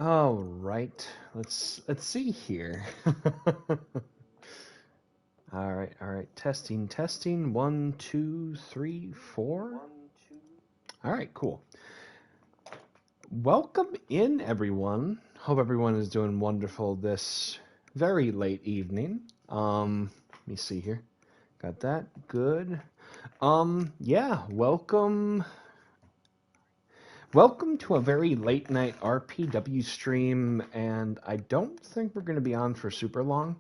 All right. Let's see here. All right. Testing. One, two, three, four. All right, cool. Welcome in, everyone. Hope everyone is doing wonderful this very late evening. Let me see here. Got that. Good. Yeah, welcome. Welcome to a very late night RPW stream, and I don't think we're going to be on for super long,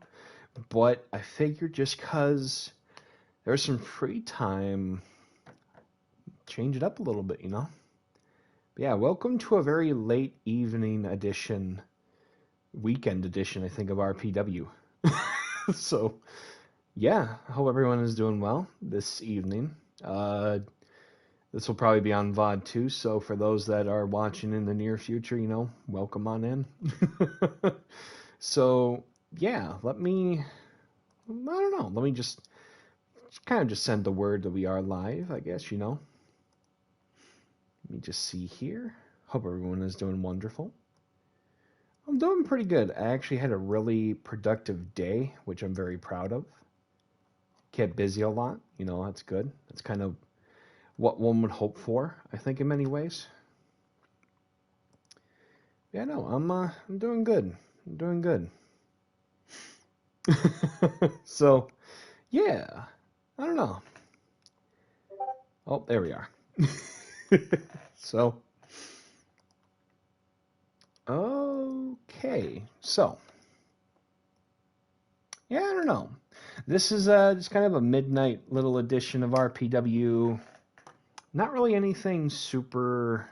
but I figured just because there's some free time, change it up a little bit, you know? But yeah, welcome to a very late evening edition, weekend edition, I think, of RPW. So, yeah, I hope everyone is doing well this evening. This will probably be on VOD too, so for those that are watching in the near future, welcome on in. So, yeah, I don't know, let me just kind of just send the word that we are live, I guess. Let me just see here. Hope everyone is doing wonderful. I'm doing pretty good. I actually had a really productive day, which I'm very proud of. Kept busy a lot, that's good. That's kind of what one would hope for, I think, in many ways. Yeah, no, I'm doing good. I'm doing good. So, yeah, I don't know. Oh, there we are. So, okay. So, yeah, I don't know. This is just kind of a midnight little edition of RPW. Not really anything super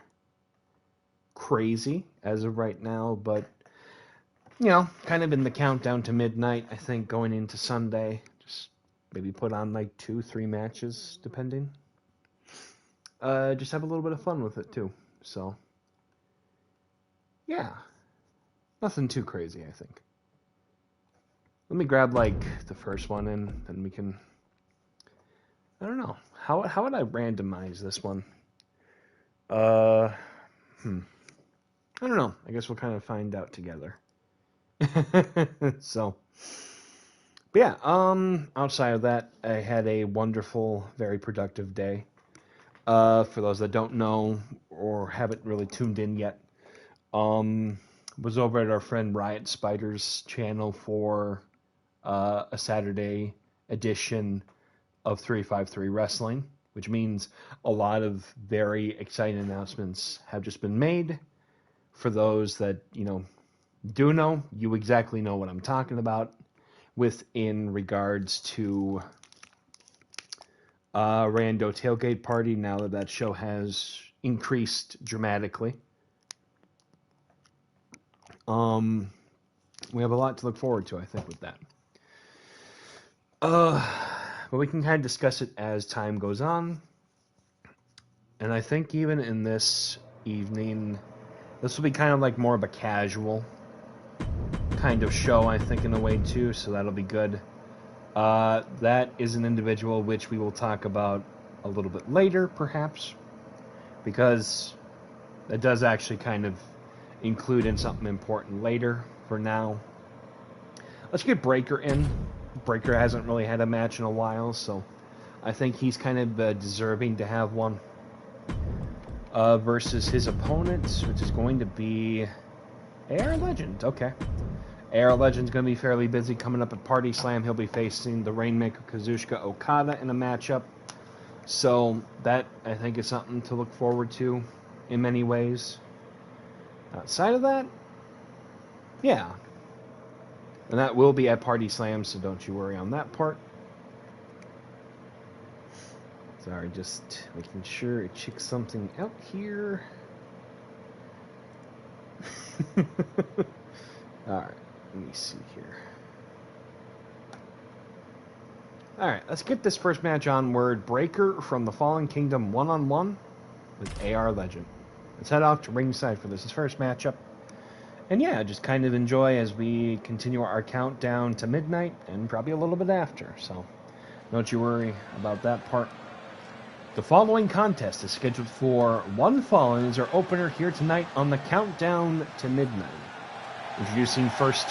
crazy as of right now, but kind of in the countdown to midnight, I think, going into Sunday. Just maybe put on like 2, 3 matches, depending. Just have a little bit of fun with it too. So, yeah, nothing too crazy, I think. Let me grab like the first one in, and we can. I don't know how would I randomize this one. Uh, I don't know. I guess we'll kind of find out together. So, but yeah, outside of that, I had a wonderful, very productive day. For those that don't know or haven't really tuned in yet, was over at our friend Riot Spider's channel for a Saturday edition of 353 Wrestling, which means a lot of very exciting announcements have just been made. For those that, do know, you exactly know what I'm talking about within regards to Rando Tailgate Party, now that that show has increased dramatically. We have a lot to look forward to, I think, with that. But we can kind of discuss it as time goes on. And I think even in this evening, this will be kind of like more of a casual kind of show, I think, in a way, too. So that'll be good. That is an individual which we will talk about a little bit later, perhaps. Because it does actually kind of include in something important later. For now, let's get Breaker in. Breaker hasn't really had a match in a while, so I think he's kind of deserving to have one. Versus his opponent, which is going to be AR Legend. Okay. AR Legend's going to be fairly busy coming up at PartySlam. He'll be facing the Rainmaker Kazuchika Okada in a matchup. So that, I think, is something to look forward to in many ways. Outside of that, yeah. And that will be at PartySlam, so don't you worry on that part. Sorry, just making sure I check something out here. Alright, let me see here. Alright, let's get this first match onward. Breaker from the Fallen Kingdom one-on-one with AR Legend. Let's head off to ringside for this first matchup. And yeah, just kind of enjoy as we continue our countdown to midnight and probably a little bit after. So don't you worry about that part. The following contest is scheduled for one fall and is our opener here tonight on the Countdown to Midnight. Introducing first,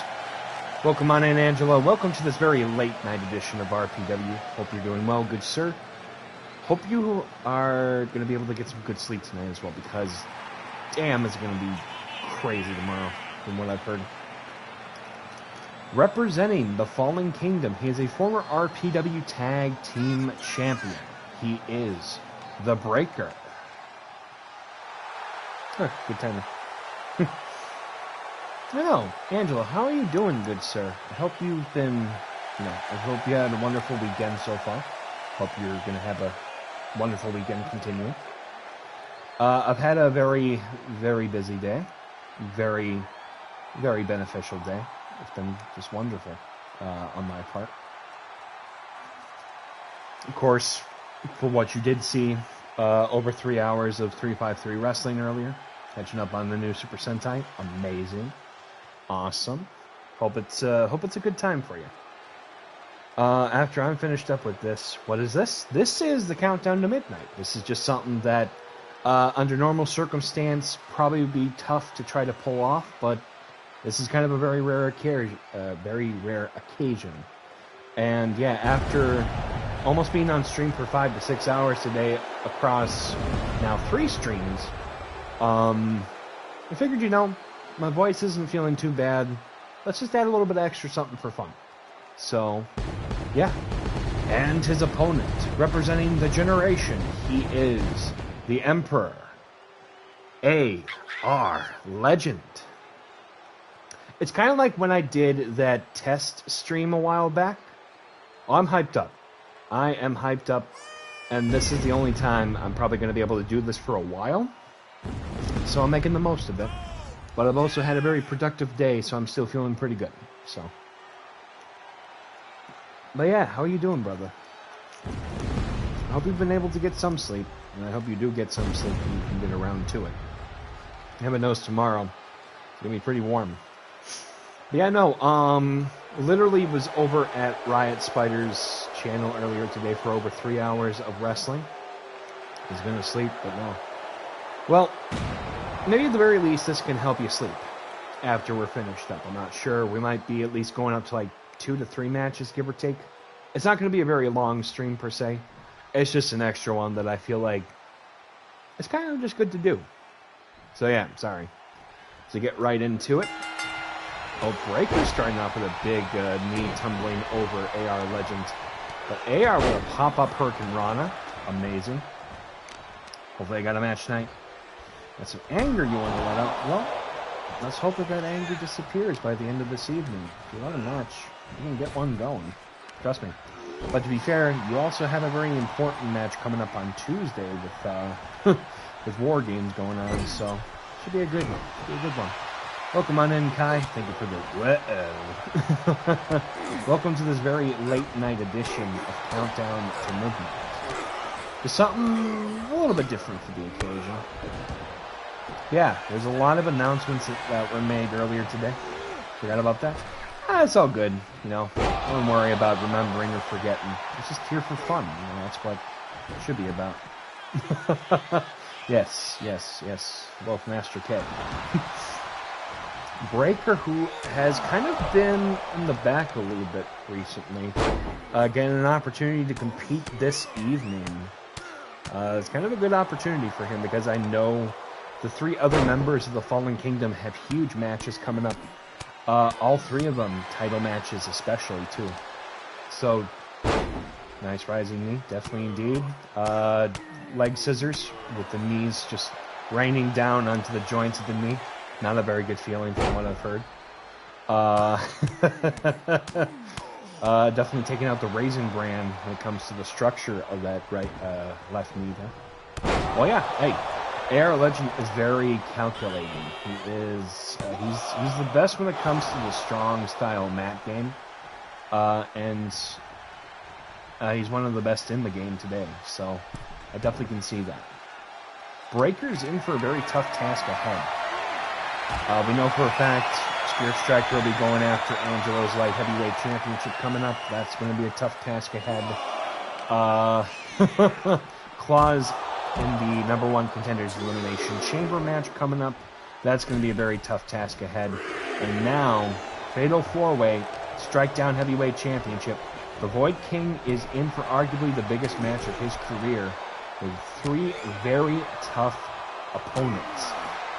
welcome on in, Angela. Welcome to this very late night edition of RPW. Hope you're doing well, good sir. Hope you are going to be able to get some good sleep tonight as well, because damn, it's going to be crazy tomorrow, from what I've heard. Representing the Fallen Kingdom, he is a former RPW Tag Team Champion. He is the Breaker. Huh, good timing. Hello, Angela, how are you doing, good sir? I hope you've been, I hope you had a wonderful weekend so far. Hope you're going to have a wonderful weekend continuing. I've had a very, very busy day. Very, very beneficial day. It's been just wonderful on my part. Of course, for what you did see, over 3 hours of 353 wrestling earlier. Catching up on the new Super Sentai. Amazing. Awesome. Hope it's a good time for you. After I'm finished up with this, what is this? This is the Countdown to Midnight. This is just something that, under normal circumstance, probably would be tough to try to pull off, but this is kind of a very rare occasion. And yeah, after almost being on stream for 5 to 6 hours today across now 3 streams, I figured, my voice isn't feeling too bad. Let's just add a little bit of extra something for fun. So, yeah. And his opponent, representing the generation, he is the Emperor, AR Legend. It's kind of like when I did that test stream a while back. I'm hyped up. I am hyped up, and this is the only time I'm probably going to be able to do this for a while. So I'm making the most of it. But I've also had a very productive day, so I'm still feeling pretty good. But yeah, how are you doing, brother? I hope you've been able to get some sleep, and I hope you do get some sleep and you can get around to it. Heaven knows tomorrow it's going to be pretty warm. But yeah, no, literally was over at Riot Spider's channel earlier today for over 3 hours of wrestling. He's going to sleep, but no. Well, maybe at the very least this can help you sleep after we're finished up. I'm not sure. We might be at least going up to like 2 to 3 matches, give or take. It's not going to be a very long stream per se. It's just an extra one that I feel like it's kind of just good to do. So yeah, sorry. So get right into it. Oh, Breaker's starting off with a big knee tumbling over AR Legend. But AR with a pop-up Hurricane Rana. Amazing. Hopefully I got a match tonight. Got some anger you want to let out. Well, let's hope that anger disappears by the end of this evening. If you want a match, you can get one going. Trust me. But to be fair, you also have a very important match coming up on Tuesday with with War Games going on, so should be a good one. Should be a good one. Welcome on in, Kai. Thank you for the welcome to this very late night edition of Countdown to Midnight. There's something a little bit different for the occasion. Yeah, there's a lot of announcements that were made earlier today. Forgot about that? It's all good, Don't worry about remembering or forgetting. It's just here for fun, That's what it should be about. Yes. Both Master K. Breaker, who has kind of been in the back a little bit recently, getting an opportunity to compete this evening. It's kind of a good opportunity for him because I know the 3 other members of the Fallen Kingdom have huge matches coming up. All 3 of them title matches especially, too. So, nice rising knee, definitely indeed. Leg scissors with the knees just raining down onto the joints of the knee. Not a very good feeling from what I've heard. Definitely taking out the Raisin Bran when it comes to the structure of that left knee there. Well, yeah, hey, AR Legend is very calculating. He is, he's the best when it comes to the strong style mat game. And he's one of the best in the game today, so I definitely can see that. Breaker's in for a very tough task ahead. We know for a fact Spirit Striker will be going after Angelo's Light Heavyweight Championship coming up. That's going to be a tough task ahead. clause in the #1 Contenders Elimination Chamber match coming up. That's going to be a very tough task ahead. And now, Fatal 4-Way, Strike Down Heavyweight Championship. The Void King is in for arguably the biggest match of his career with 3 very tough opponents.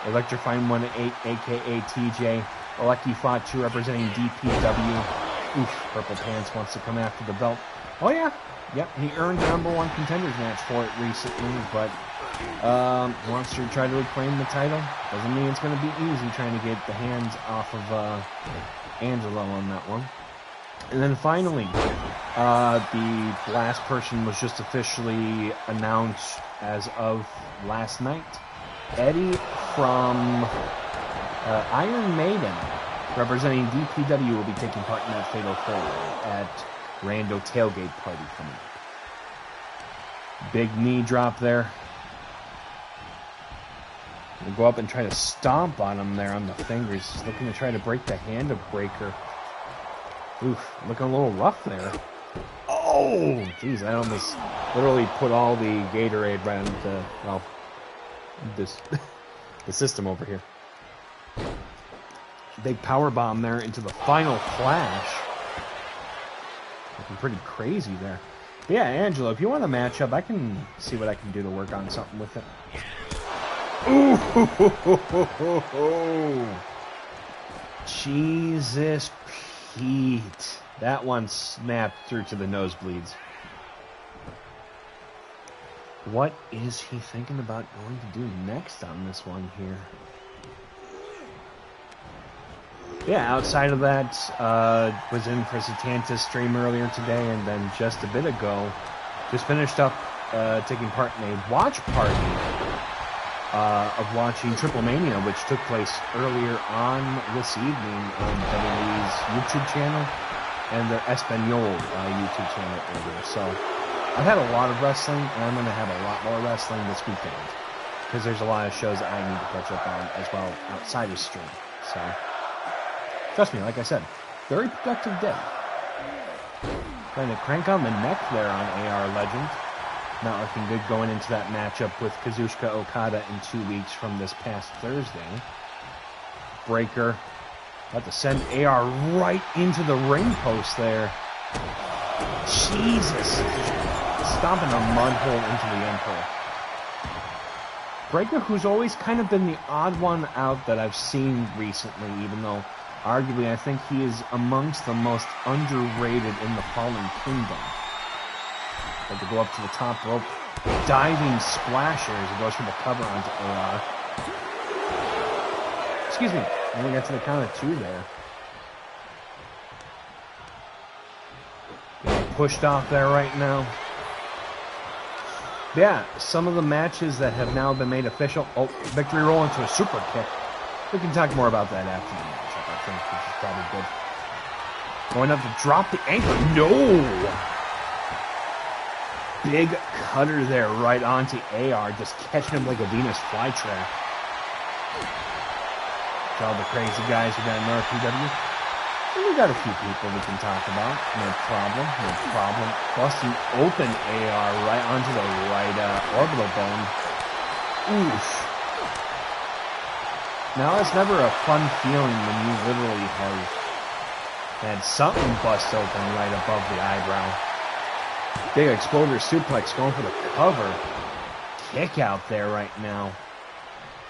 Electrifying 1-8, a.k.a. TJ. Lucky Fought 2 representing DPW. Oof, Purple Pants wants to come after the belt. Oh yeah, yep, he earned the #1 Contenders match for it recently, but wants to try to reclaim the title. Doesn't mean it's going to be easy trying to get the hands off of Angelo on that one. And then finally, the last person was just officially announced as of last night. Eddie from Iron Maiden, representing DPW, will be taking part in that Fatal 4-Way at Rando Tailgate Party coming up. Big knee drop there. We'll go up and try to stomp on him there on the fingers. He's looking to try to break the hand of Breaker. Oof, looking a little rough there. Oh, jeez, I almost literally put all the Gatorade right into, well, this the system over here. Big power bomb there into the final flash. Looking pretty crazy there. But yeah, Angelo, if you want a matchup, I can see what I can do to work on something with it. Ooh, Jesus Pete. That one snapped through to the nosebleeds. What is he thinking about going to do next on this one here? Yeah, outside of that, was in for Satanta's stream earlier today, and then just a bit ago, just finished up taking part in a watch party of watching Triple Mania, which took place earlier on this evening on WWE's YouTube channel and their Espanol YouTube channel earlier. So I've had a lot of wrestling, and I'm going to have a lot more wrestling this weekend because there's a lot of shows that I need to catch up on as well outside of stream. So trust me, like I said, very productive day. Trying to crank on the neck there on AR Legend. Not looking good going into that matchup with Kazuchika Okada in 2 weeks from this past Thursday. Breaker. About to send AR right into the ring post there. Jesus. Stomping a mud hole into the Emperor. Breaker, who's always kind of been the odd one out that I've seen recently, even though arguably I think he is amongst the most underrated in the Fallen Kingdom. Had to go up to the top rope. Diving splasher as he goes for the cover onto AR. Excuse me. Only got to the count of 2 there. Getting pushed off there right now. Yeah, some of the matches that have now been made official. Oh, victory roll into a super kick. We can talk more about that after the matchup, I think, which is probably good. Going up to drop the ankle. No! Big cutter there right onto AR, just catching him like a Venus flytrap. All the crazy guys we got in RPW. And we got a few people we can talk about. No problem, no problem. Busting open AR right onto the right orbital bone. Oof. Now it's never a fun feeling when you literally have had something bust open right above the eyebrow. Big exploder suplex going for the cover. Kick out there right now.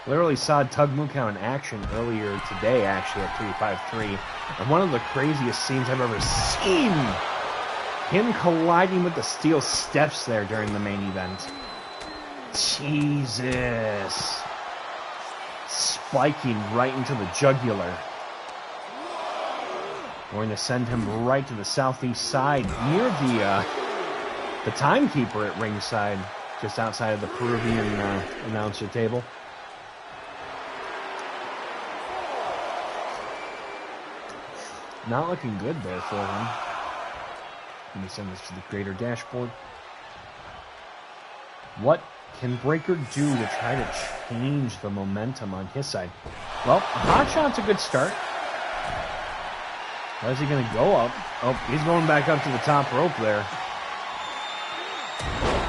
Literally saw Tug Mukau in action earlier today, actually, at 353. And one of the craziest scenes I've ever seen. Him colliding with the steel steps there during the main event. Jesus. Spiking right into the jugular. Going to send him right to the southeast side, near the timekeeper at ringside, just outside of the Peruvian announcer table. Not looking good there for him. Let me send this to the greater dashboard. What can Breaker do to try to change the momentum on his side? Well, hot shot's a good start. How's he going to go up? Oh, he's going back up to the top rope there.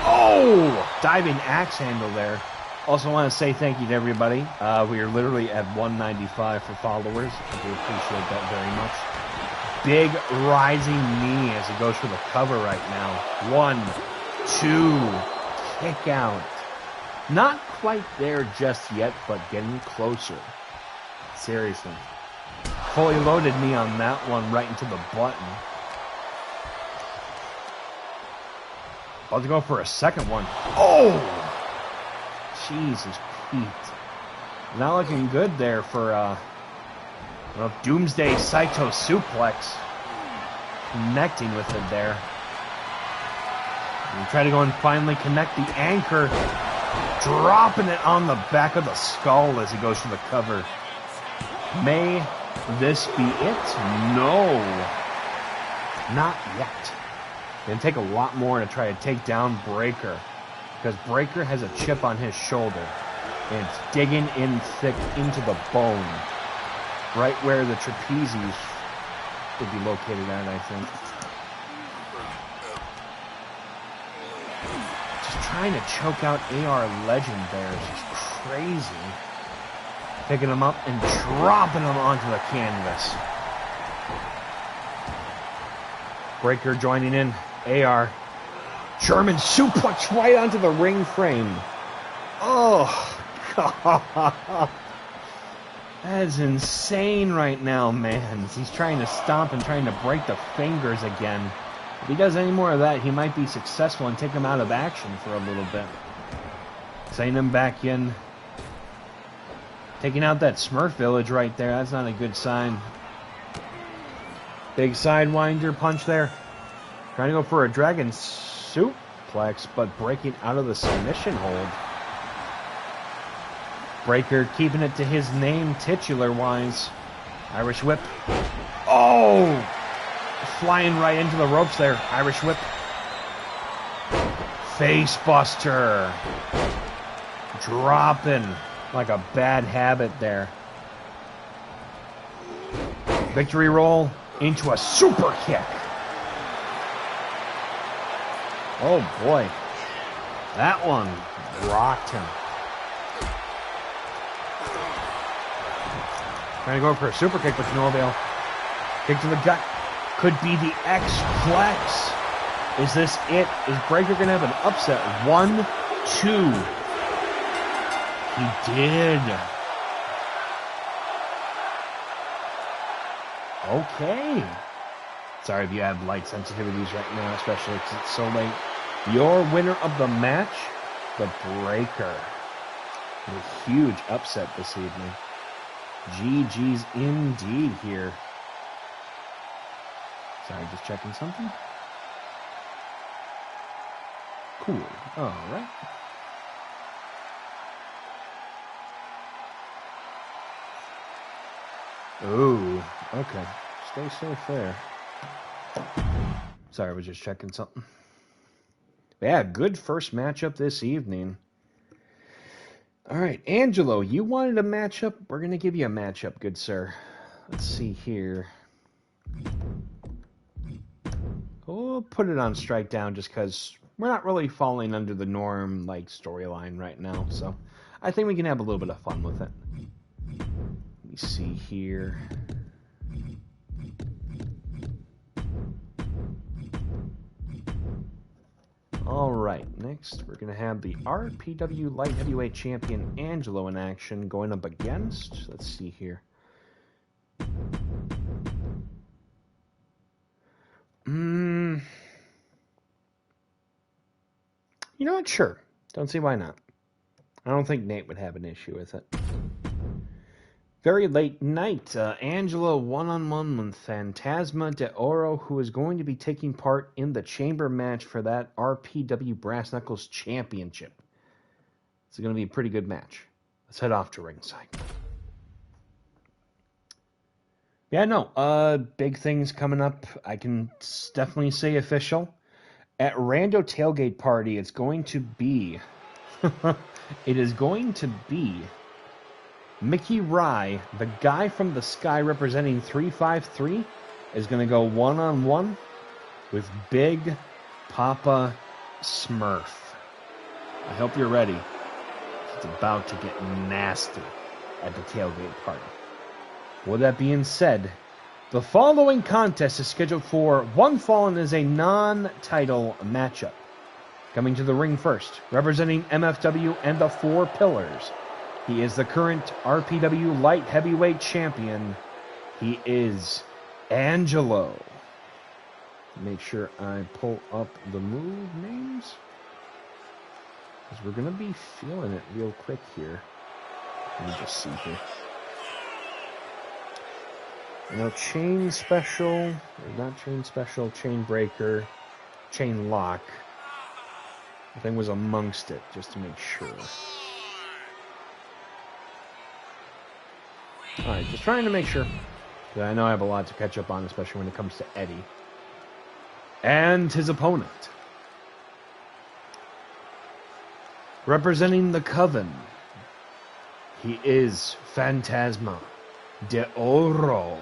Oh! Oh! Diving axe handle there. Also want to say thank you to everybody. We are literally at 195 for followers. I do appreciate that very much. Big rising knee as he goes for the cover right now. 1, 2, kick out. Not quite there just yet, but getting closer. Seriously. Fully loaded knee on that one right into the button. About to go for a second one. Oh! Jesus Pete. Not looking good there for Doomsday Saito suplex. Connecting with it there. And try to go and finally connect the anchor. Dropping it on the back of the skull as he goes for the cover. May this be it? No. Not yet. Gonna take a lot more to try to take down Breaker. Because Breaker has a chip on his shoulder. And it's digging in thick into the bone. Right where the trapezius would be located at, I think. Just trying to choke out AR Legend there is just crazy. Picking him up and dropping him onto the canvas. Breaker joining in. AR. German suplex right onto the ring frame. Oh, God. That is insane right now, man. He's trying to stomp and trying to break the fingers again. If he does any more of that, he might be successful and take him out of action for a little bit. Sending him back in. Taking out that Smurf Village right there. That's not a good sign. Big sidewinder punch there. Trying to go for a dragon suplex, but breaking out of the submission hold. Breaker keeping it to his name titular-wise. Irish whip. Oh! Flying right into the ropes there. Irish whip. Face buster. Dropping like a bad habit there. Victory roll into a super kick. Oh boy. That one rocked him. Trying to go for a super kick, but no avail. Kick to the gut. Could be the X-Flex. Is this it? Is Breaker going to have an upset? 1, 2. He did. Okay. Sorry if you have light sensitivities right now, especially because it's so late. Your winner of the match, the Breaker. A huge upset this evening. GG's indeed here. Sorry, just checking something. Cool. All right. Ooh, okay. Stay safe there. Sorry, I was just checking something. Yeah, good first matchup this evening. All right, Angelo, you wanted a matchup? We're going to give you a matchup, good sir. Let's see here. We'll put it on Strike Down just because we're not really falling under the norm like storyline right now. So I think we can have a little bit of fun with it. Let me see here. All right, next we're going to have the RPW Light Heavyweight Champion Angelo in action going up against, let's see here. You know what? Sure. Don't see why not. I don't think Nate would have an issue with it. Very late night. Angelo one-on-one with Fantasma de Oro, who is going to be taking part in the chamber match for that RPW Brass Knuckles Championship. It's going to be a pretty good match. Let's head off to ringside. Yeah, no, big things coming up. I can definitely say official. At Rando Tailgate Party, it's going to be... it is going to be... Mickey Rye, the guy from the sky representing 353, is going to go one-on-one with Big Papa Smurf. I hope you're ready. It's about to get nasty at the tailgate party. With that being said, the following contest is scheduled for one fall and is a non-title matchup. Coming to the ring first, representing MFW and the Four Pillars, he is the current RPW Light Heavyweight Champion. He is Angelo. Make sure I pull up the move names, because we're going to be feeling it real quick here. Let me just see here. You know, chain special, or not chain special, chain breaker, chain lock. I think was amongst it, just to make sure. Alright, just trying to make sure. I know I have a lot to catch up on, especially when it comes to Eddie. And his opponent. Representing the Coven, he is Fantasma de Oro.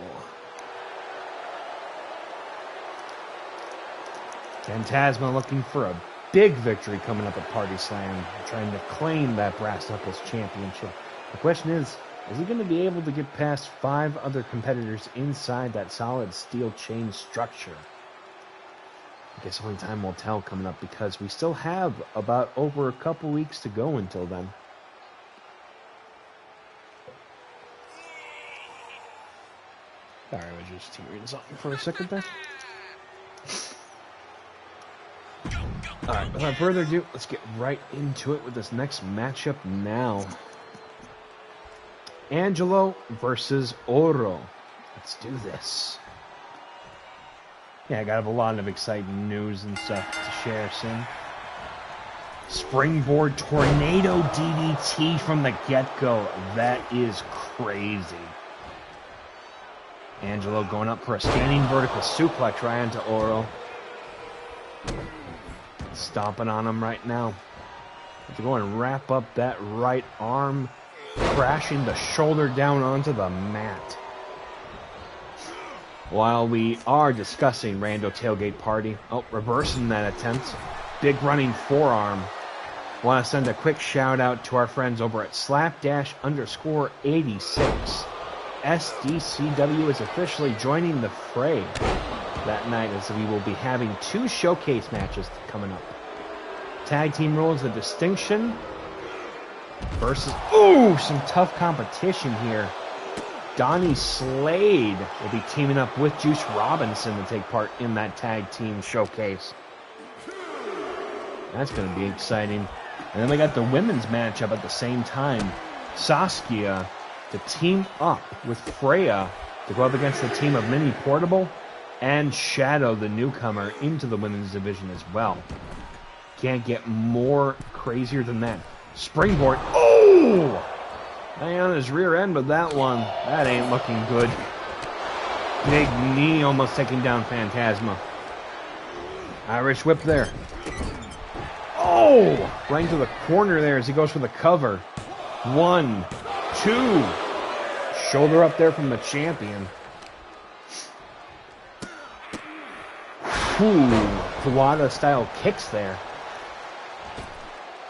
Fantasma looking for a big victory coming up at PartySlam, trying to claim that Brass Knuckles Championship. The question is he going to be able to get past 5 other competitors inside that solid steel chain structure? I guess only time will tell coming up, because we still have about over a couple weeks to go until then. Sorry, I was just hearing something for a second there. Alright, without further ado, let's get right into it with this next matchup now. Angelo versus Oro. Let's do this. Yeah, I got a lot of exciting news and stuff to share soon. Springboard tornado DDT from the get-go. That is crazy. Angelo going up for a standing vertical suplex right onto Oro. Stomping on him right now. To go and wrap up that right arm, crashing the shoulder down onto the mat. While we are discussing Rando Tailgate Party, reversing that attempt, big running forearm. Want to send a quick shout out to our friends over at Slapdash_86. SDCW is officially joining the fray that night, as we will be having 2 showcase matches coming up. Tag team rules of distinction versus, some tough competition here. Donnie Slade will be teaming up with Juice Robinson to take part in that tag team showcase. That's going to be exciting. And then we got the women's matchup at the same time. Saskia to team up with Freya to go up against the team of Mini Portable and Shadow, the newcomer, into the women's division as well. Can't get more crazier than that. Springboard. Hang on his rear end with that one. That ain't looking good. Big knee almost taking down Phantasma. Irish whip there. Right into the corner there as he goes for the cover. 1, 2. Shoulder up there from the champion. Kawada style kicks there.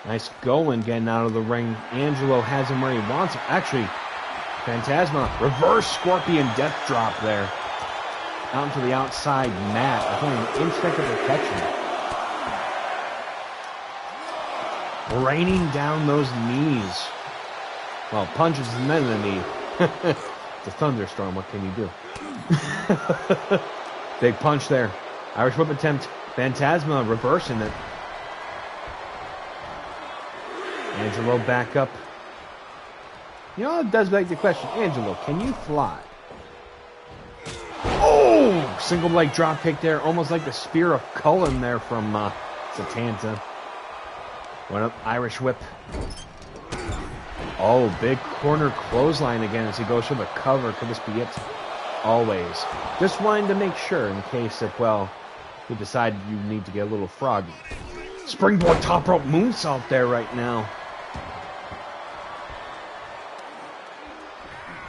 Nice going, getting out of the ring. Angelo has him where he wants him. Actually, Phantasma, reverse scorpion death drop there. Out into the outside mat. I think an inch thick of protection. Raining down those knees. Well, punches and then the knee. It's a thunderstorm, what can you do? Big punch there. Irish whip attempt. Phantasma reversing it. Angelo back up. You know, it does beg the question. Angelo, can you fly? Single leg drop kick there. Almost like the Spear of Cullen there from Satanta. Went up, Irish whip. Big corner clothesline again as he goes for the cover. Could this be it? Always. Just wanting to make sure in case if, well, you decide you need to get a little froggy. Springboard top rope moonsault there right now.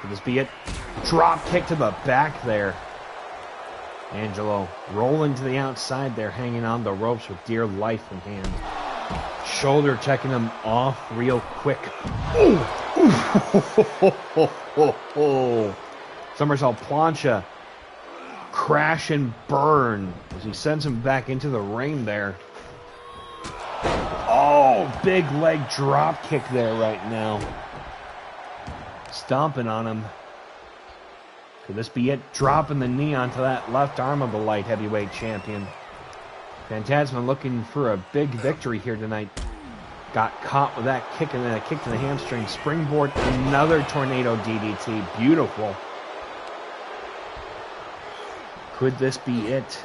Could this be it? Drop kick to the back there. Angelo rolling to the outside there, hanging on the ropes with dear life in hand. Shoulder checking him off real quick. Ooh. Ooh. Somersault plancha. Crash and burn as he sends him back into the ring there. Oh, big leg drop kick there right now. Stomping on him. Could this be it? Dropping the knee onto that left arm of the light heavyweight champion. Phantasma looking for a big victory here tonight. Got caught with that kick and then a kick to the hamstring. Springboard, another tornado DDT. Beautiful. Could this be it?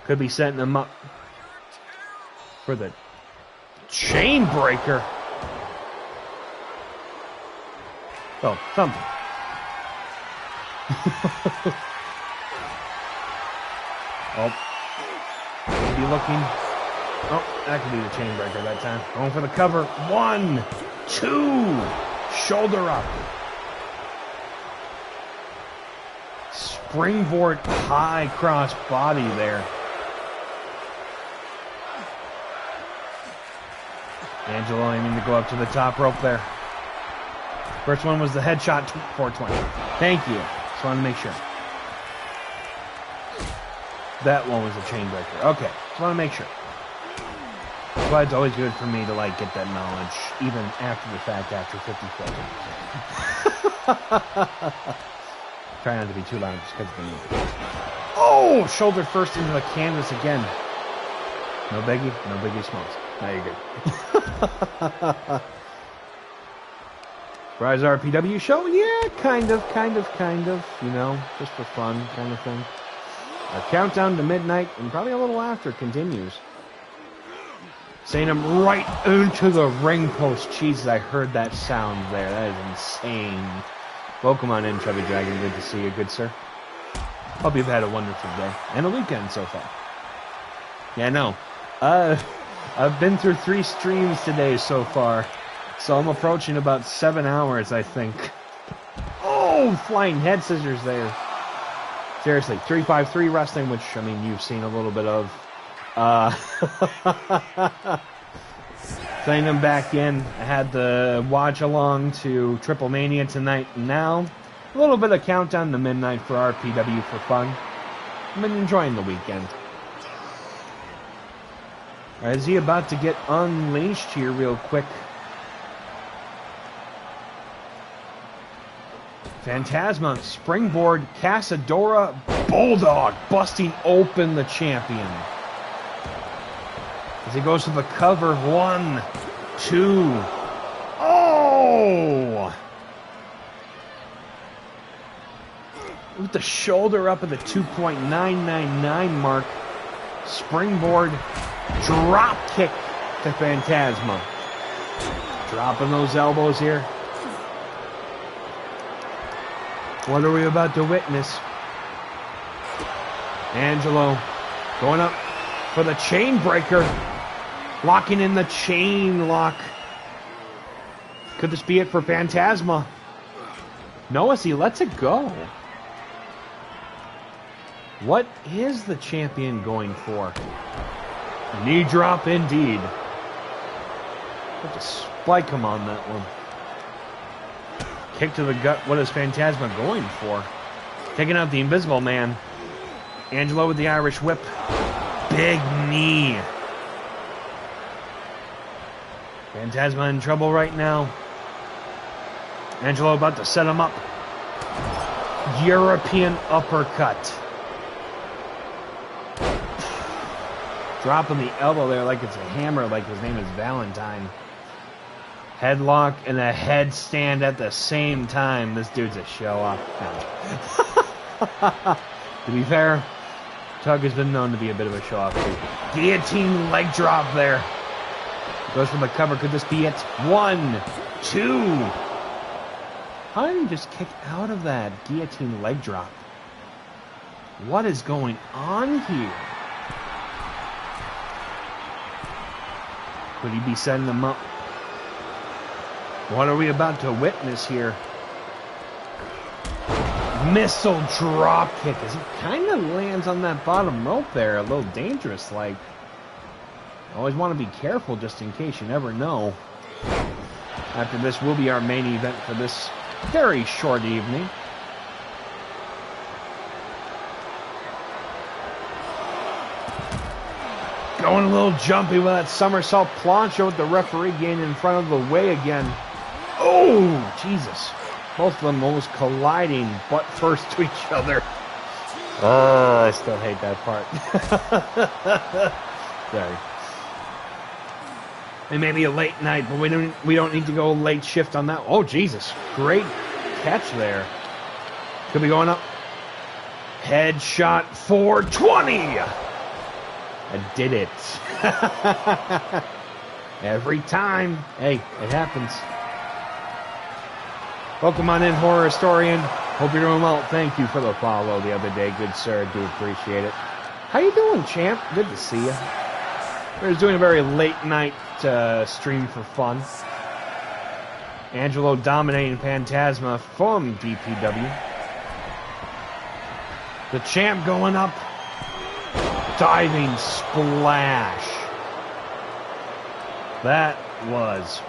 Could be setting him up for the chain breaker. Oh, something. Oh. Could be looking. Oh, that could be the chain breaker that time. Going for the cover. 1, 2. Shoulder up. Springboard high cross body there. Angelo aiming to go up to the top rope there. First one was the headshot, 420. Thank you. Just wanted to make sure. That one was a chain breaker. Okay, just want to make sure. That's why it's always good for me to like get that knowledge, even after the fact, after 50 seconds. Try not to be too loud just because of the music. Oh! Shoulder first into the canvas again. No biggie, no biggie smokes. Now you're good. Rise RPW show? Yeah, kind of, you know, just for fun kind of thing. Our countdown to midnight, and probably a little after, continues. Sending him right into the ring post. Jesus, I heard that sound there. That is insane. Welcome on in, Chubby Dragon. Good to see you, good sir. Hope you've had a wonderful day and a weekend so far. Yeah, no. I've been through 3 streams today so far, so I'm approaching about 7 hours, I think. Oh, flying head scissors there. Seriously, 353 wrestling, which, I mean, you've seen a little bit of. Playing them back in. I had the watch along to Triple Mania tonight. And now, a little bit of countdown to midnight for RPW for fun. I've been enjoying the weekend. Is he about to get unleashed here real quick? Phantasma, springboard, Casadora, Bulldog, busting open the champion. As he goes to the cover, 1, 2. Oh! With the shoulder up at the 2.999 mark. Springboard, drop kick to Phantasma. Dropping those elbows here. What are we about to witness? Angelo going up for the chain breaker. Locking in the chain lock. Could this be it for Phantasma? No, as he lets it go. What is the champion going for? Knee drop indeed. Have to spike him on that one. Kick to the gut. What is Phantasma going for? Taking out the Invisible Man. Angelo with the Irish whip. Big knee. Phantasma in trouble right now. Angelo about to set him up. European uppercut. Dropping the elbow there like it's a hammer, like his name is Valentine. Headlock and a headstand at the same time. This dude's a show-off. To be fair, Tug has been known to be a bit of a show-off too. Guillotine leg drop there. Goes for the cover. Could this be it? 1, 2. How did he just kick out of that guillotine leg drop? What is going on here? Could he be setting them up? What are we about to witness here? Missile drop kick as he kind of lands on that bottom rope there, a little dangerous like. Always want to be careful just in case, you never know. After this will be our main event for this very short evening. Going a little jumpy with that somersault plancha with the referee getting in front of the way again. Oh, Jesus. Both of them almost colliding butt first to each other. I still hate that part. Sorry. It may be a late night, but we don't need to go late shift on that. Oh, Jesus. Great catch there. Could be going up. Headshot 420. I did it. Every time. Hey, it happens. Welcome on in, Horror Historian. Hope you're doing well. Thank you for the follow the other day, good sir. Do appreciate it. How you doing, champ? Good to see you. We're just doing a very late night stream for fun. Angelo dominating Phantasma from DPW. The champ going up. Diving splash. That was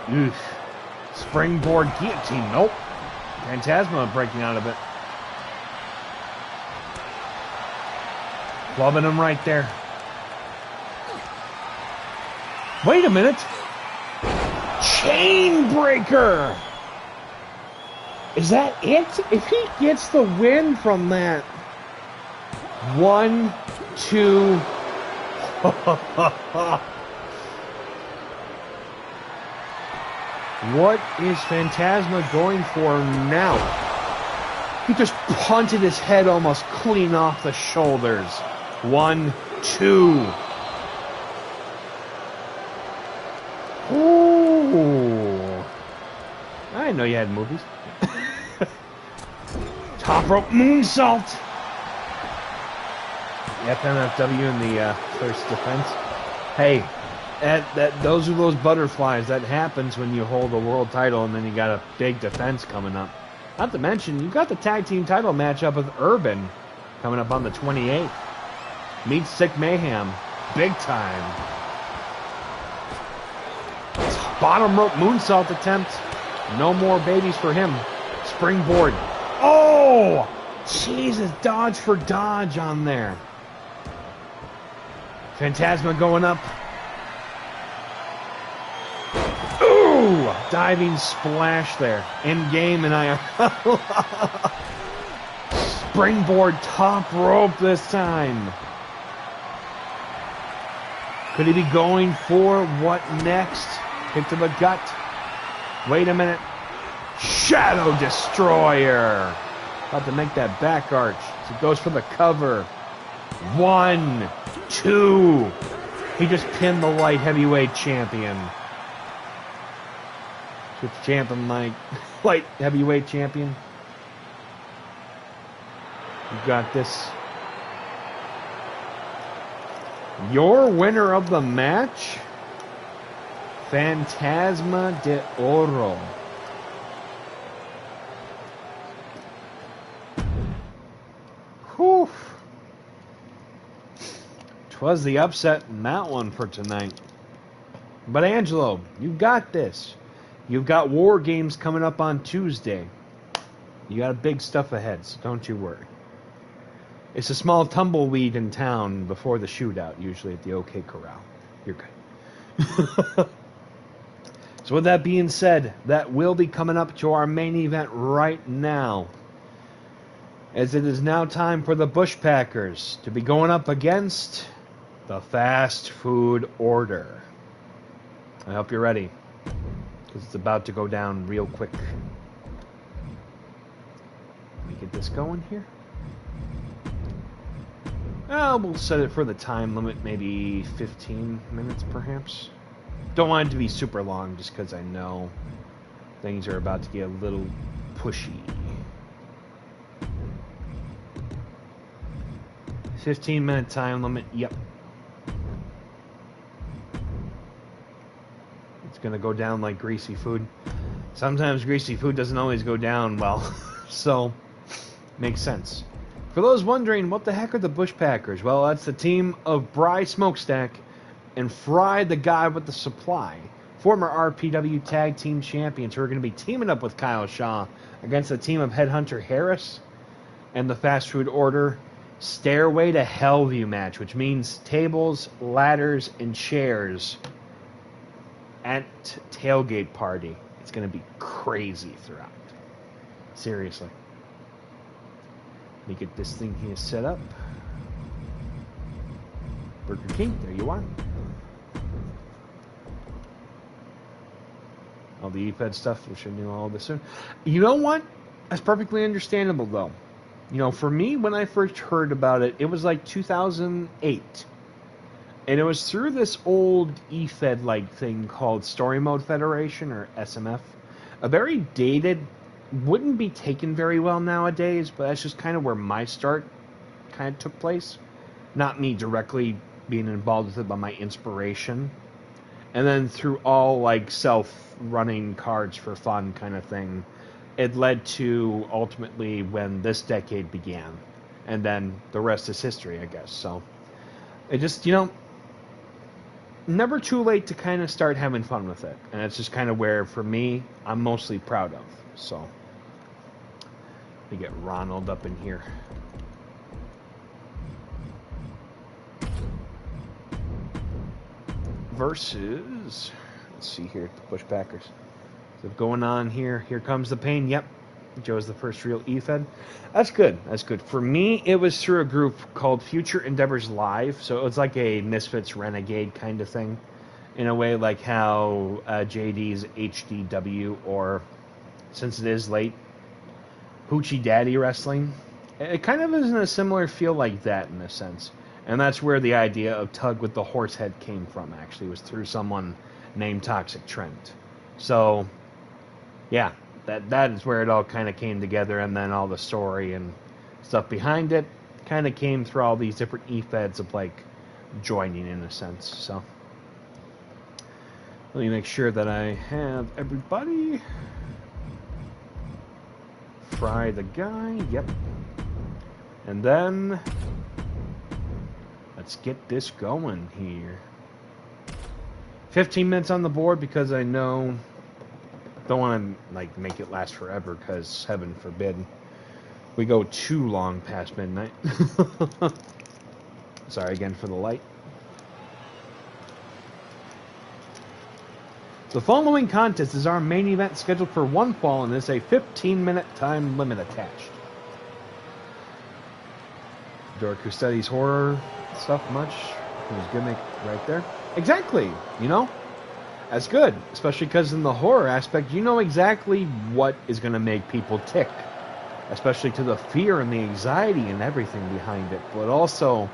springboard guillotine. Nope. Phantasma breaking out of it. Clubbing him right there. Wait a minute. Chain breaker. Is that it? If he gets the win from that. 1, 2. What is Phantasma going for now? He just punted his head almost clean off the shoulders. 1, 2. Ooh. I didn't know you had movies. Top rope moonsault. FMFW in the first defense. Hey, those are those butterflies. That happens when you hold a world title and then you got a big defense coming up. Not to mention, you got the tag team title matchup with Urban coming up on the 28th. Meet Sick Mayhem. Big time. Bottom rope moonsault attempt. No more babies for him. Springboard. Oh! Jesus, dodge for dodge on there. Phantasma going up. Ooh! Diving splash there. In game and springboard top rope this time. Could he be going for what next? Kick to the gut. Wait a minute. Shadow Destroyer. About to make that back arch. So it goes for the cover. 1, 2. He just pinned the light heavyweight champion. Switch champion, light heavyweight champion. You got this. Your winner of the match, Phantasma de Oro. Whew. 'Twas the upset in that one for tonight. But Angelo, you got this. You've got War Games coming up on Tuesday. You got big stuff ahead, so don't you worry. It's a small tumbleweed in town before the shootout, usually at the OK Corral. You're good. So with that being said, that will be coming up to our main event right now. As it is now time for the Bushpackers to be going up against the Fast Food Order. I hope you're ready, because it's about to go down real quick. Let me get this going here. We'll set it for the time limit, maybe 15 minutes perhaps. Don't want it to be super long, just because I know things are about to get a little pushy. 15-minute time limit, yep. It's going to go down like greasy food. Sometimes greasy food doesn't always go down well, so makes sense. For those wondering, what the heck are the Bushpackers? Well, that's the team of Bry Smokestack and Fry the Guy with the Supply, former RPW Tag Team Champions, who are going to be teaming up with Kyle Shaw against the team of Headhunter Harris and the Fast Food Order Stairway to Hellview match, which means tables, ladders, and chairs at Tailgate Party. It's going to be crazy throughout. Seriously. Let me get this thing here set up. Burger King, there you are. All the EFED stuff, which I knew all this soon. You know what? That's perfectly understandable, though. You know, for me, when I first heard about it, it was like 2008. And it was through this old EFED-like thing called Story Mode Federation, or SMF. A very dated, wouldn't be taken very well nowadays, but that's just kind of where my start kind of took place. Not me directly being involved with it, but my inspiration. And then through all, like, self-running cards for fun kind of thing, it led to, ultimately, when this decade began. And then the rest is history, I guess. So, it just, you know, never too late to kind of start having fun with it. And it's just kind of where, for me, I'm mostly proud of. So, let me get Ronald up in here. Versus, let's see here, the Pushpackers. So going on here, here comes the pain. Yep, Joe's the first real EFED. That's good, that's good. For me, it was through a group called Future Endeavors Live. So it was like a Misfits Renegade kind of thing. In a way, like how JD's HDW, or, since it is late, Hoochie Daddy Wrestling. It kind of is in a similar feel like that in a sense. And that's where the idea of Tug with the Horse Head came from, actually, was through someone named Toxic Trent. So, yeah, that is where it all kind of came together, and then all the story and stuff behind it kind of came through all these different EFEDs of, like, joining in a sense. So, let me make sure that I have everybody. Fry the Guy, yep. And then, let's get this going here. 15 minutes on the board because I know, don't want to like make it last forever because heaven forbid we go too long past midnight. Sorry again for the light. The following contest is our main event scheduled for one fall and is a 15-minute time limit attached. Dork who studies horror stuff much. His gimmick right there. Exactly, you know? That's good. Especially because in the horror aspect, you know exactly what is going to make people tick. Especially to the fear and the anxiety and everything behind it. But also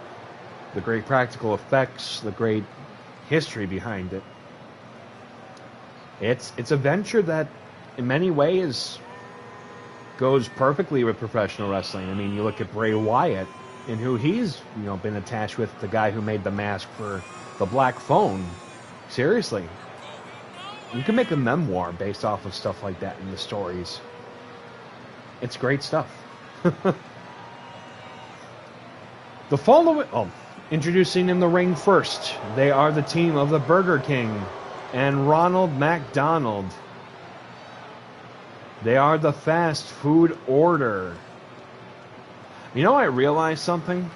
the great practical effects, the great history behind it. It's a venture that, in many ways, goes perfectly with professional wrestling. I mean, you look at Bray Wyatt and who he's, you know, been attached with, the guy who made the mask for the Black Phone. Seriously. You can make a memoir based off of stuff like that in the stories. It's great stuff. The following... Oh, introducing in the ring first. They are the team of the Burger King and Ronald McDonald. They are the Fast Food Order. You know, I realized something.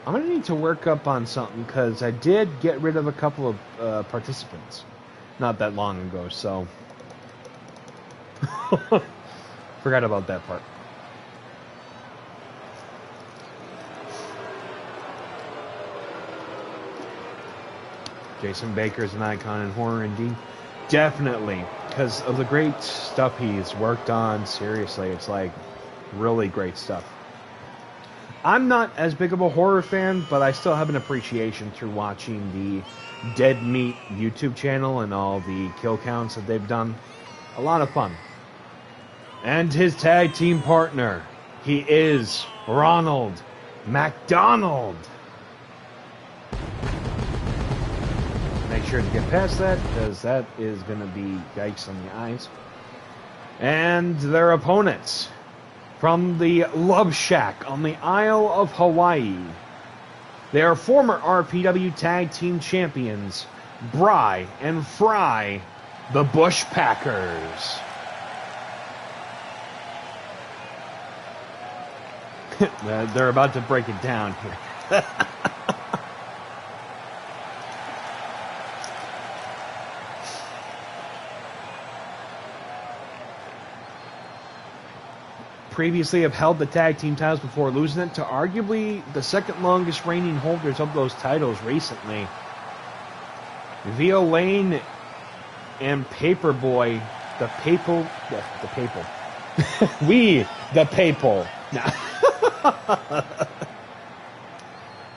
I'm going to need to work up on something because I did get rid of a couple of participants not that long ago, so forgot about that part. Jason Baker is an icon in horror indeed. Definitely, because of the great stuff he's worked on. Seriously, it's like really great stuff. I'm not as big of a horror fan, but I still have an appreciation through watching the Dead Meat YouTube channel and all the kill counts that they've done. A lot of fun. And his tag team partner, he is Ronald McDonald. Make sure to get past that, because that is going to be yikes on the eyes. And their opponents, From the Love Shack on the Isle of Hawaii, they are former RPW Tag Team Champions, Bry and Fry, the Bush Packers. They're about to break it down here. Previously have held the tag team titles before losing it to arguably the second longest reigning holders of those titles recently. Vio Lane and Paperboy, the Papal. We, the Papal.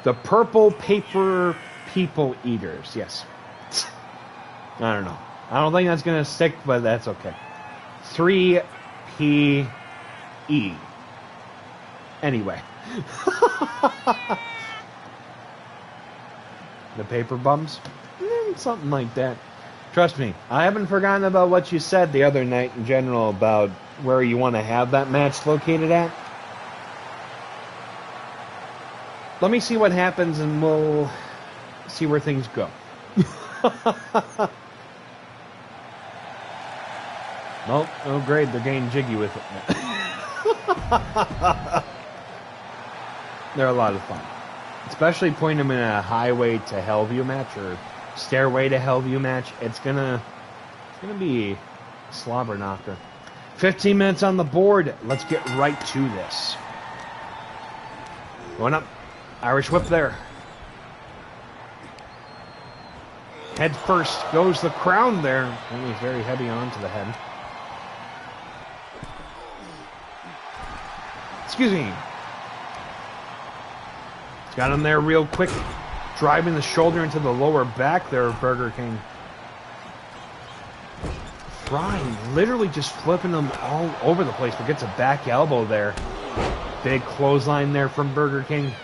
The Purple Paper People Eaters, yes. I don't know. I don't think that's going to stick, but that's okay. 3P. Anyway. The paper bums? Something like that. Trust me, I haven't forgotten about what you said the other night in general about where you want to have that match located at. Let me see what happens and we'll see where things go. Oh great, they're getting jiggy with it now. They're a lot of fun. Especially putting them in a highway to Hellview match or stairway to Hellview match. It's gonna be a slobber knocker. 15 minutes on the board. Let's get right to this. Going up. Irish whip there. Head first goes the crown there. Only very heavy onto the head. Excuse me. Got him there real quick. Driving the shoulder into the lower back there of Burger King. Fry literally just flipping them all over the place, but gets a back elbow there. Big clothesline there from Burger King.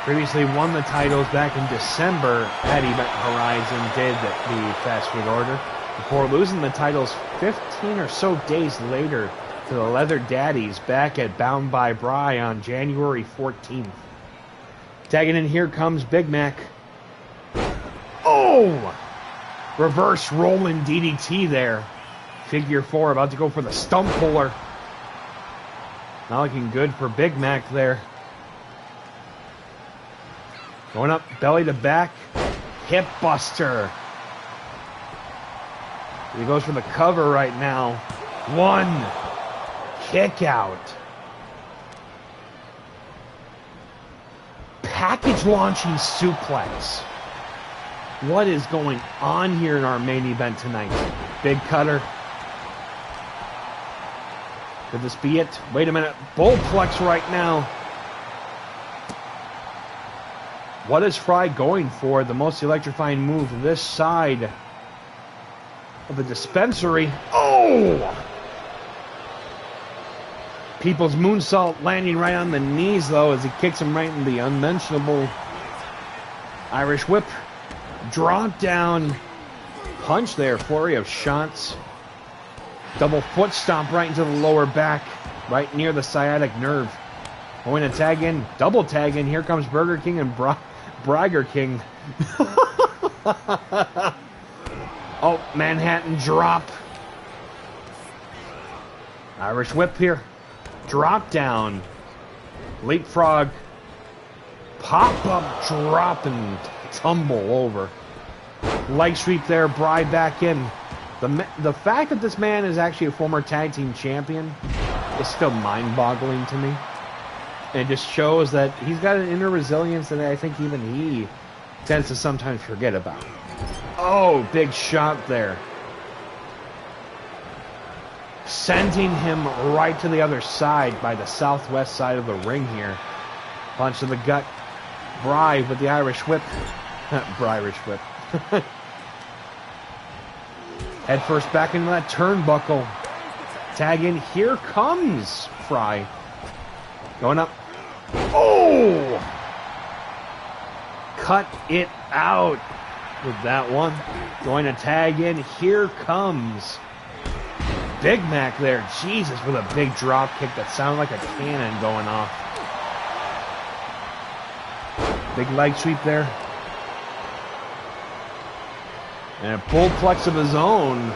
Previously won the titles back in December at Event Horizon, did the fast food order, before losing the titles 15 or so days later to the Leather Daddies back at Bound by Bry on January 14th. Tagging in, here comes Big Mac. Oh! Reverse rolling DDT there. Figure 4 about to go for the stump puller. Not looking good for Big Mac there. Going up, belly to back. Hip buster. He goes for the cover right now. One. Kick out. Package launching suplex. What is going on here in our main event tonight? Big cutter. Could this be it? Wait a minute. Bullplex right now. What is Fry going for? The most electrifying move this side of the dispensary. Oh! People's moonsault landing right on the knees, though, as he kicks him right in the unmentionable Irish whip. Drop down. Punch there. Flurry of shots. Double foot stomp right into the lower back. Right near the sciatic nerve. Going to tag in. Double tag in. Here comes Burger King and Bragger King. Oh, Manhattan drop. Irish whip here. Drop down. Leapfrog. Pop up, drop, and tumble over. Leg sweep there. Bry back in. The fact that this man is actually a former tag team champion is still mind-boggling to me. And it just shows that he's got an inner resilience that I think even he tends to sometimes forget about. Oh, big shot there. Sending him right to the other side by the southwest side of the ring here. Punch to the gut. Bry with the Irish whip. Irish whip. Head first back into that turnbuckle. Tag in. Here comes Fry. Going up. Oh! Cut it out with that one. Going to tag in. Here comes Big Mac there. Jesus, with a big drop kick that sounded like a cannon going off. Big leg sweep there. And a full plex of his own.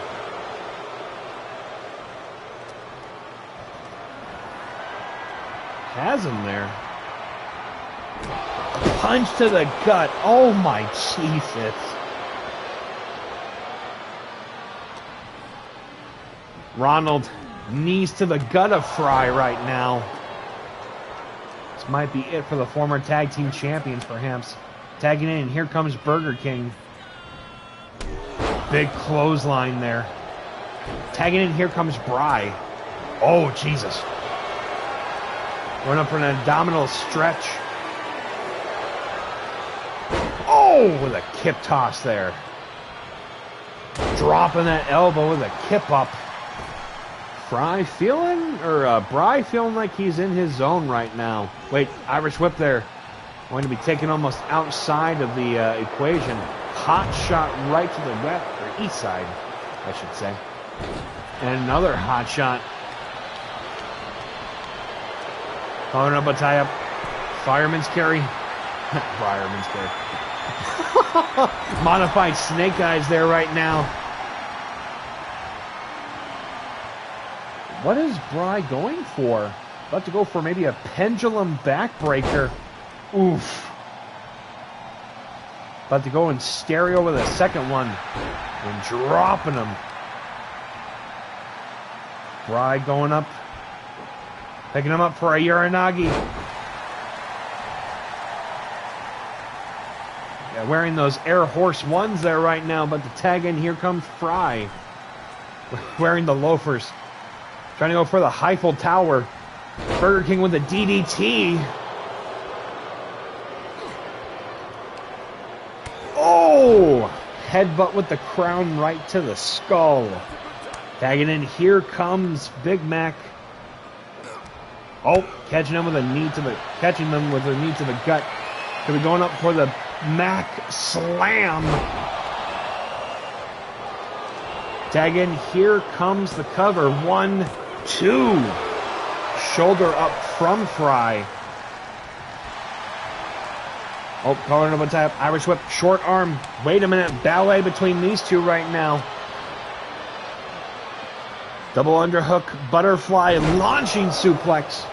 Has him there. Punch to the gut. Oh my Jesus. Ronald, knees to the gut of Fry right now. This might be it for the former tag team champions, perhaps. Tagging in, and here comes Burger King. Big clothesline there. Tagging in, here comes Bry. Oh, Jesus. Going up for an abdominal stretch. Oh, with a kip toss there. Dropping that elbow with a kip up. Bry feeling like he's in his zone right now. Wait, Irish whip there. Going to be taken almost outside of the equation. Hot shot right to the west, or east side, I should say. And another hot shot. Following up a tie-up. Fireman's carry. Fireman's carry. Modified snake eyes there right now. What is Bry going for? About to go for maybe a pendulum backbreaker. Oof. About to go in stereo with a second one. And dropping him. Bry going up. Picking him up for a Uranagi. Yeah, wearing those Air Horse ones there right now, but the tag in, here comes Fry. Wearing the loafers. Trying to go for the Eiffel Tower. Burger King with a DDT. Oh! Headbutt with the crown right to the skull. Tagging in, here comes Big Mac. Oh, catching them with a knee to the gut. Could be going up for the Mac Slam. Tag in, here comes the cover. 1, 2. Shoulder up from Fry. Oh, calling up a tap. Irish whip, short arm. Wait a minute, ballet between these two right now. Double underhook, butterfly, launching suplex.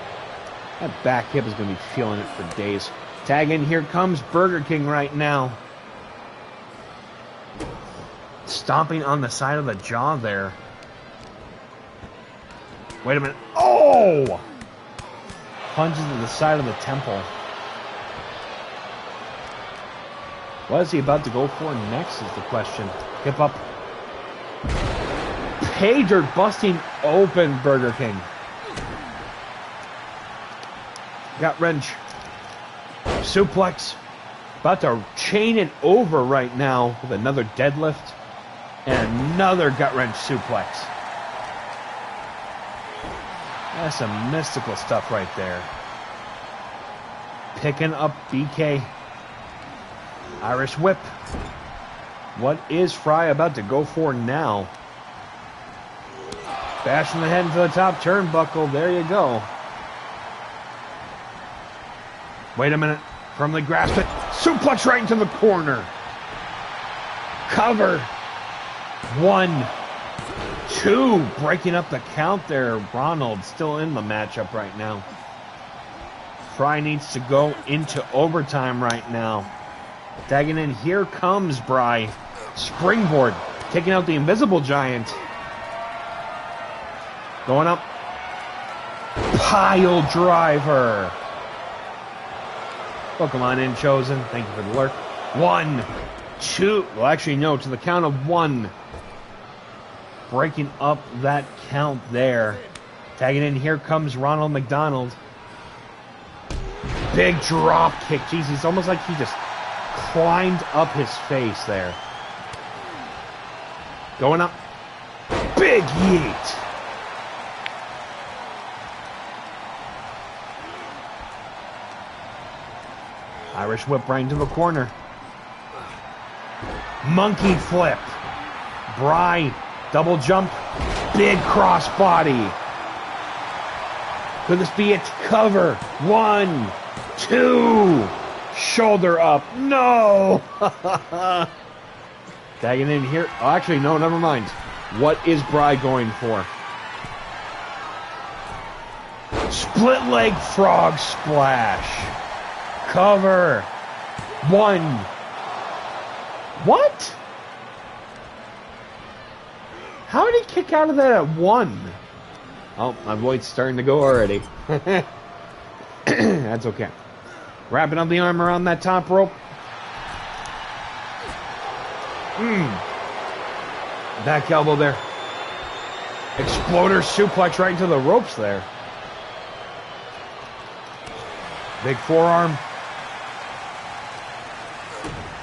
That back hip is going to be feeling it for days. Tag in, here comes Burger King right now. Stomping on the side of the jaw there. Wait a minute. Oh! Punches to the side of the temple. What is he about to go for next is the question. Hip up. Pay dirt busting open Burger King. Gut wrench. Suplex. About to chain it over right now with another deadlift. And another gut wrench suplex. That's some mystical stuff right there. Picking up BK. Irish whip. What is Fry about to go for now? Bashing the head into the top turnbuckle. There you go. Wait a minute. Firmly grasp it. Suplex right into the corner. Cover. 1, 2. Breaking up the count there. Ronald still in the matchup right now. Fry needs to go into overtime right now. Tagging in, here comes Bry. Springboard. Taking out the Invisible Giant. Going up. Pile driver. Welcome on in, Chosen. Thank you for the lurk. 1, 2. Well, actually, no. To the count of 1. Breaking up that count there. Tagging in, here comes Ronald McDonald. Big drop kick. Jeez, it's almost like he just climbed up his face there. Going up. Big yeet. Irish whip right into the corner. Monkey flip. Bry, double jump. Big crossbody. Could this be it? Cover. 1, 2. Shoulder up. No. Tagging in here. Oh, actually, no, never mind. What is Bry going for? Split leg frog splash. Cover. 1. What? How did he kick out of that at 1? Oh, my voice's starting to go already. That's okay. Wrapping up the arm around that top rope. Back elbow there. Exploder suplex right into the ropes there. Big forearm.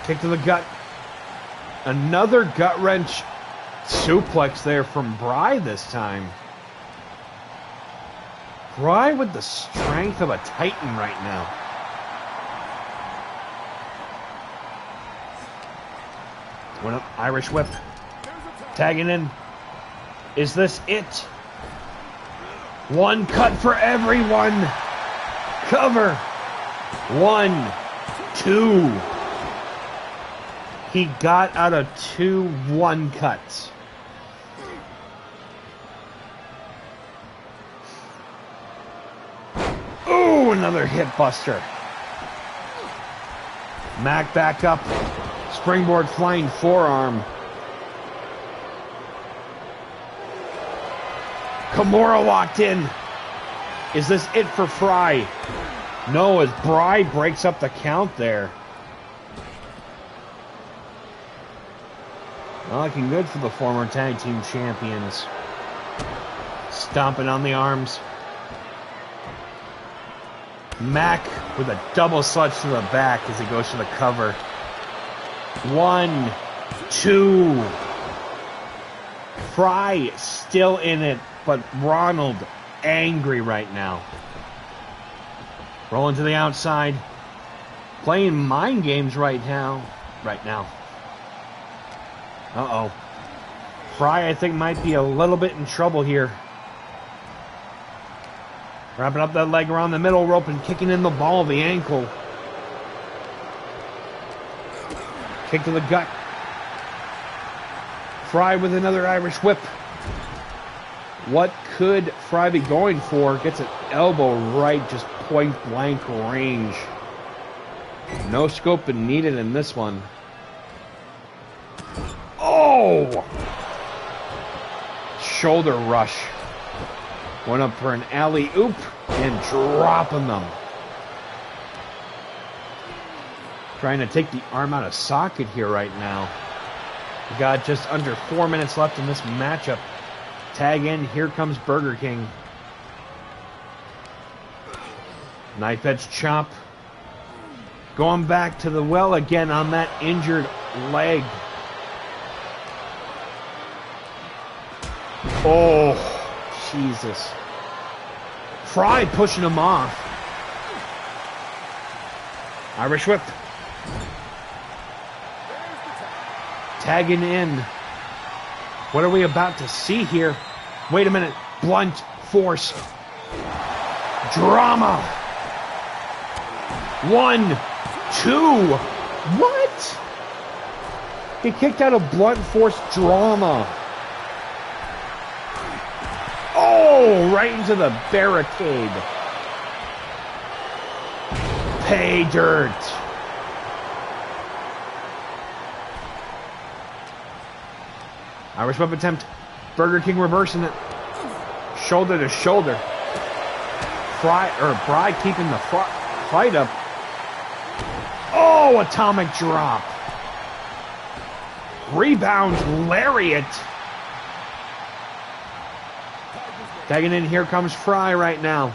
Kick to the gut. Another gut wrench suplex there from Bry this time. Bry with the strength of a titan right now. Went up, Irish whip. Tagging in. Is this it? One cut for everyone. Cover. 1, 2. He got out of 2 1 cuts. Ooh, another hip buster. Mac back up. Springboard flying forearm. Kimura locked in. Is this it for Fry? No, as Bry breaks up the count there. Not looking good for the former tag team champions. Stomping on the arms. Mac with a double sludge to the back as he goes to the cover. 1, 2. Fry still in it, but Ronald angry right now. Rolling to the outside. Playing mind games right now. Uh-oh. Fry, I think, might be a little bit in trouble here. Wrapping up that leg around the middle rope and kicking in the ball of the ankle. Kick to the gut. Fry with another Irish whip. What could Fry be going for? Gets an elbow right, just point blank range. No scoping needed in this one. Oh! Shoulder rush. Went up for an alley-oop and dropping them. Trying to take the arm out of socket here right now. We got just under 4 minutes left in this matchup. Tag in, here comes Burger King. Knife edge chop. Going back to the well again on that injured leg. Oh, Jesus. Fry pushing him off. Irish whip. Tagging in. What are we about to see here? Wait a minute. Blunt force. Drama. 1, 2. What? He kicked out of blunt force drama. Oh, right into the barricade. Pay dirt. Irish whip attempt. Burger King reversing it. Shoulder to shoulder. Bry keeping the fight up. Oh, atomic drop. Rebound lariat. Tagging in, here comes Fry right now.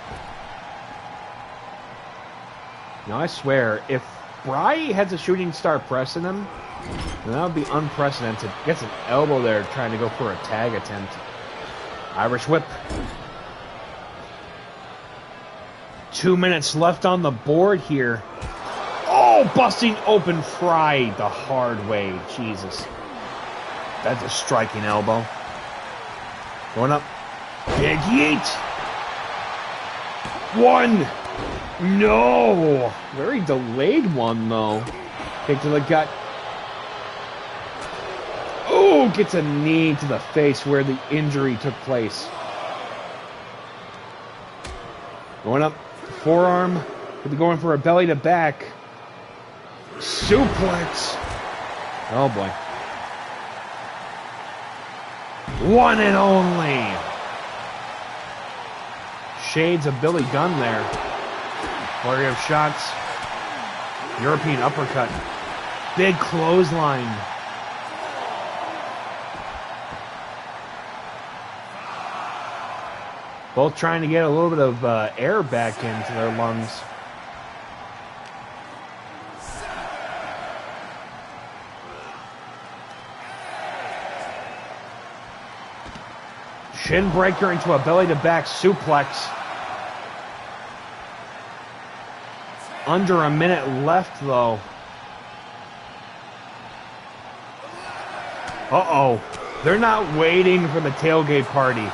Now I swear, if Bry has a shooting star press in him, then that would be unprecedented. Gets an elbow there trying to go for a tag attempt. Irish whip. 2 minutes left on the board here. Oh, busting open Fry the hard way. Jesus. That's a striking elbow. Going up. Big yeet. One. No. Very delayed one, though. Kick to the gut. Oh, gets a knee to the face where the injury took place. Going up. Forearm. Going for a belly to back. Suplex. Oh, boy. One and only. Shades of Billy Gunn there. Flurry of shots. European uppercut. Big clothesline. Both trying to get a little bit of air back into their lungs. Shin breaker into a belly-to-back suplex. Under a minute left, though. Uh-oh. They're not waiting for the tailgate party.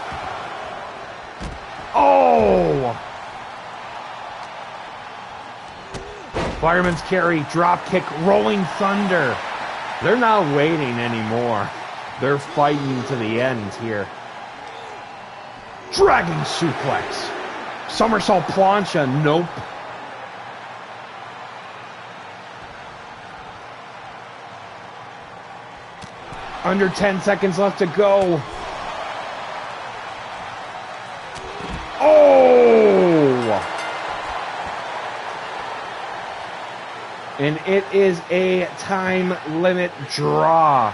Oh! Fireman's carry, drop kick, rolling thunder. They're not waiting anymore. They're fighting to the end here. Dragging suplex. Somersault plancha, nope. Under 10 seconds left to go. Oh! And it is a time limit draw.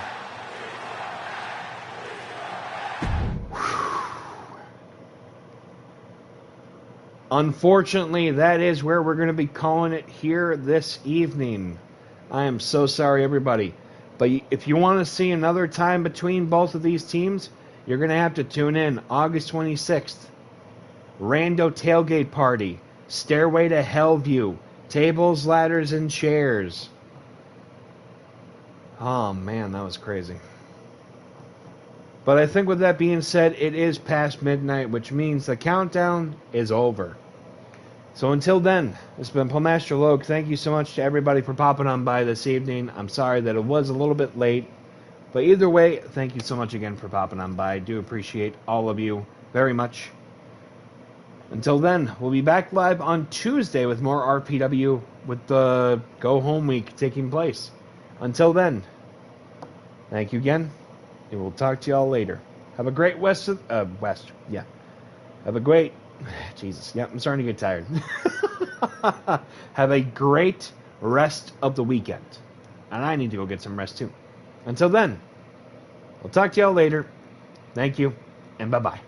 Unfortunately, that is where we're going to be calling it here this evening. I am so sorry, everybody. But if you want to see another time between both of these teams, you're going to have to tune in August 26th. Rando Tailgate Party. Stairway to Hellview. Tables, ladders, and chairs. Oh, man, that was crazy. But I think with that being said, it is past midnight, which means the countdown is over. So until then, this has been Master Logue. Thank you so much to everybody for popping on by this evening. I'm sorry that it was a little bit late. But either way, thank you so much again for popping on by. I do appreciate all of you very much. Until then, we'll be back live on Tuesday with more RPW with the Go Home Week taking place. Until then, thank you again, and we'll talk to y'all later. Have a great Have a great... Jesus, yeah, I'm starting to get tired. Have a great rest of the weekend. And I need to go get some rest too. Until then, we'll talk to y'all later. Thank you, and bye-bye.